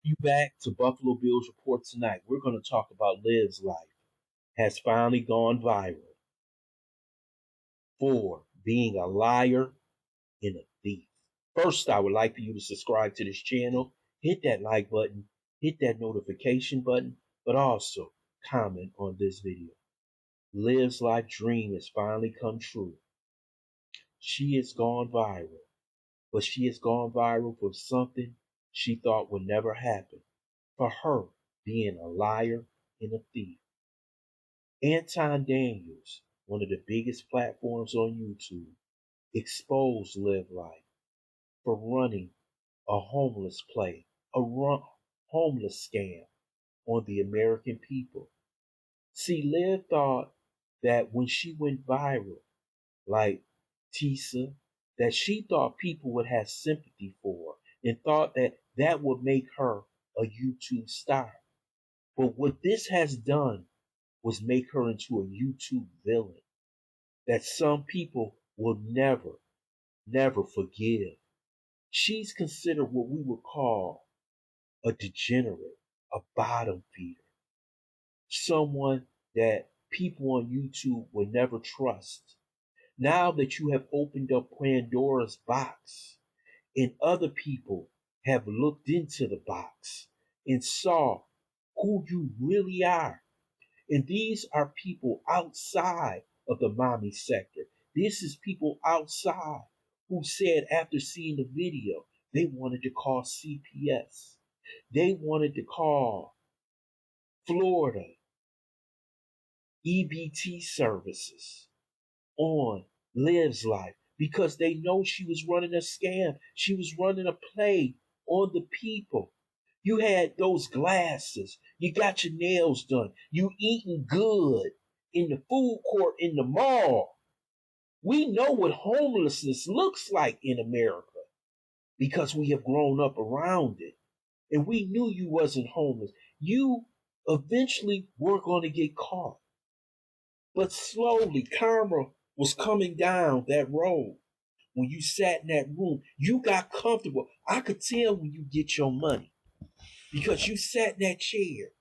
You back to Buffalo Bills Report tonight. We're going to talk about Liv's life has finally gone viral for being a liar and a thief. First, I would like for you to subscribe to this channel, hit that like button, hit that notification button, but also comment on this video. Liv's life dream has finally come true. She has gone viral, but she has gone viral for something she thought would never happen. For her being a liar and a thief. Anton Daniels, one of the biggest platforms on YouTube, exposed Live Life for running a homeless play, homeless scam on the American people. See, Liv thought that when she went viral, like Tisa, that she thought people would have sympathy for her and thought that that would make her a YouTube star. But what this has done was make her into a YouTube villain that some people will never forgive. She's considered what we would call a degenerate, a bottom feeder, someone that people on YouTube will never trust. Now that you have opened up Pandora's box and other people have looked into the box and saw who you really are. And these are people outside of the mommy sector. This is people outside who said after seeing the video, they wanted to call CPS. They wanted to call Florida EBT services on Liv's life because they know she was running a scam. She was running a play on the people. You had those glasses. You got your nails done. You eating good in the food court in the mall. We know what homelessness looks like in America because we have grown up around it. And we knew you wasn't homeless. You eventually were going to get caught. But slowly, karma was coming down that road. When you sat in that room, you got comfortable. I could tell when you get your money because you sat in that chair.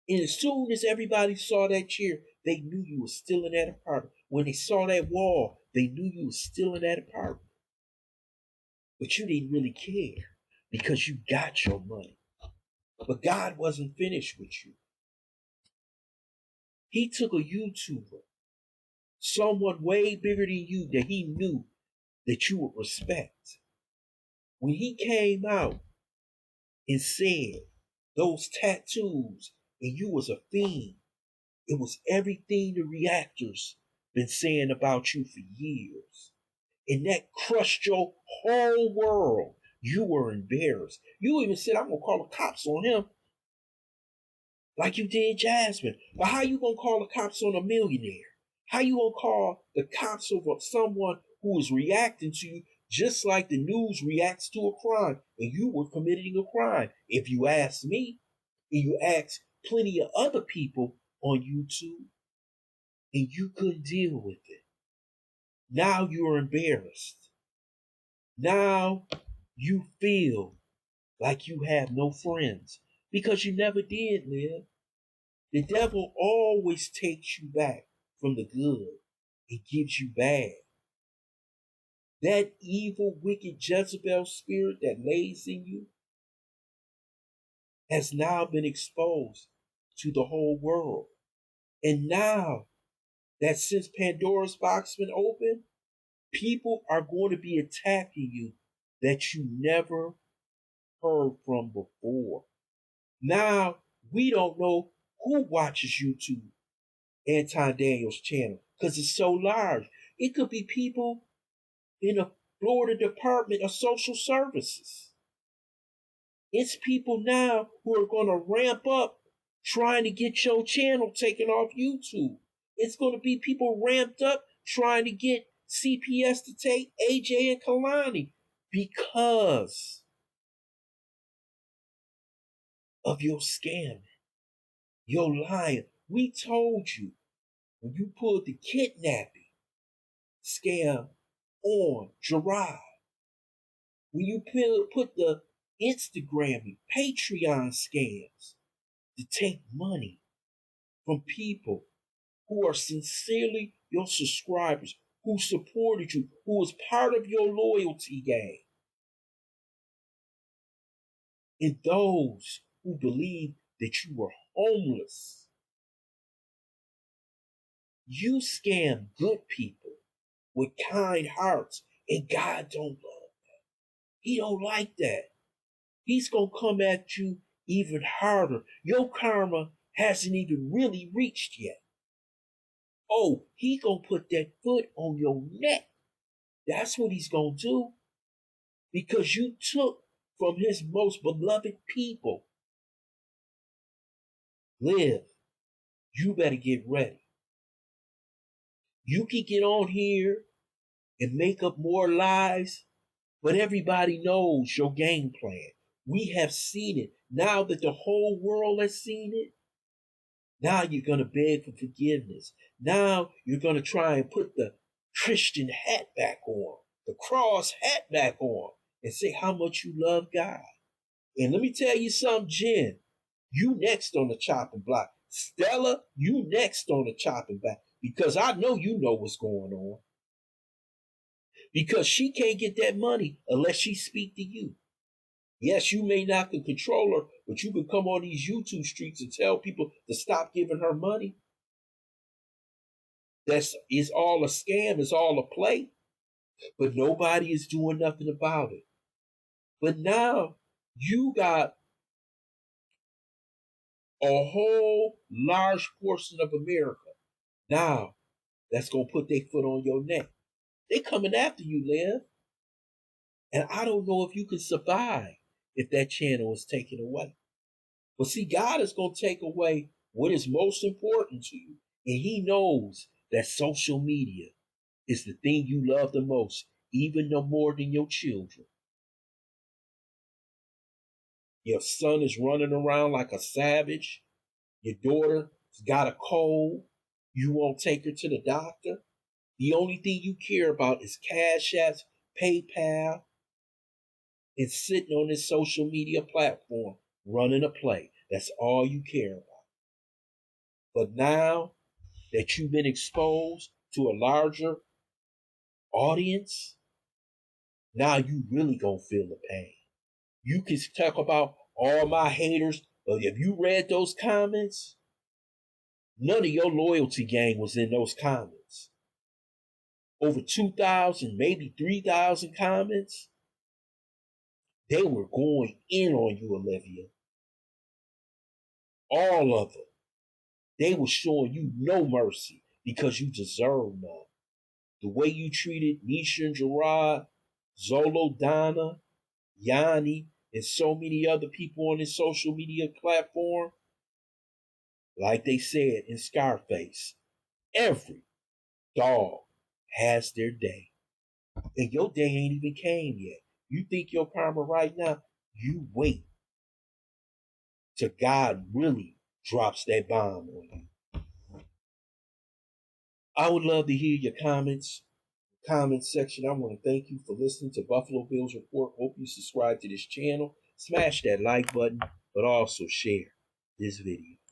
And as soon as everybody saw that chair, they knew you were still in that apartment. When they saw that wall, they knew you were still in that apartment. But you didn't really care because you got your money. But God wasn't finished with you. He took a YouTuber, someone way bigger than you that he knew that you would respect. When he came out and said those tattoos and you was a fiend, it was everything the reactors been saying about you for years. And that crushed your whole world. You were embarrassed. You even said, I'm gonna call the cops on him like you did Jasmine. But how you gonna call the cops on a millionaire? How you gonna call the cops over someone who is reacting to you just like the news reacts to a crime and you were committing a crime? If you ask me, and you ask plenty of other people on YouTube, and you couldn't deal with it. Now you're embarrassed. Now you feel like you have no friends because you never did, Liv. The devil always takes you back from the good and gives you bad. That evil, wicked Jezebel spirit that lays in you has now been exposed to the whole world. And now that since Pandora's box been open, people are going to be attacking you that you never heard from before. Now we don't know who watches YouTube Anton Daniels channel because it's so large. It could be people in the Florida Department of Social Services. It's people now who are going to ramp up trying to get your channel taken off YouTube. It's going to be people ramped up trying to get CPS to take AJ and Kalani because of your scamming, your lying. We told you when you pulled the kidnapping scam on Gerard, when you put the Instagram and Patreon scams to take money from people who are sincerely your subscribers, who supported you, who was part of your loyalty gang, and those who believe that you were homeless. You scam good people with kind hearts, and God don't love that. He don't like that. He's gonna come at you even harder. Your karma hasn't even really reached yet. Oh, he gonna put that foot on your neck. That's what he's gonna do because you took from his most beloved people. Live. You better get ready. You can get on here and make up more lies, but everybody knows your game plan. We have seen it. Now that the whole world has seen it, now you're going to beg for forgiveness. Now you're going to try and put the Christian hat back on, the cross hat back on, and say how much you love God. And let me tell you something, Jen. You next on the chopping block. Stella, you next on the chopping block. Because I know you know what's going on. Because she can't get that money unless she speak to you. Yes, you may not can control her, but you can come on these YouTube streets and tell people to stop giving her money. That's it's all a scam, it's all a play. But nobody is doing nothing about it. But now you got a whole large portion of America now that's gonna put their foot on your neck. They coming after you, Liv. And I don't know if you can survive if that channel is taken away. But see, God is gonna take away what is most important to you. And He knows that social media is the thing you love the most, even no more than your children. Your son is running around like a savage. Your daughter's got a cold. You won't take her to the doctor. The only thing you care about is Cash Apps, PayPal, and sitting on this social media platform running a play. That's all you care about. But now that you've been exposed to a larger audience, now you really gonna feel the pain. You can talk about all my haters, but if you read those comments, none of your loyalty gang was in those comments. Over 2,000, maybe 3,000 comments. They were going in on you, Olivia. All of them. They were showing you no mercy because you deserve none. The way you treated Nisha and Gerard, Zolo, Donna, Yanni, and so many other people on this social media platform, like they said in Scarface, every dog has their day. And your day ain't even came yet. You think your karma right now? You wait till God really drops that bomb on you. I would love to hear your comments. Comment section. I want to thank you for listening to Buffalo Bills Report. Hope you subscribe to this channel. Smash that like button, but also share this video.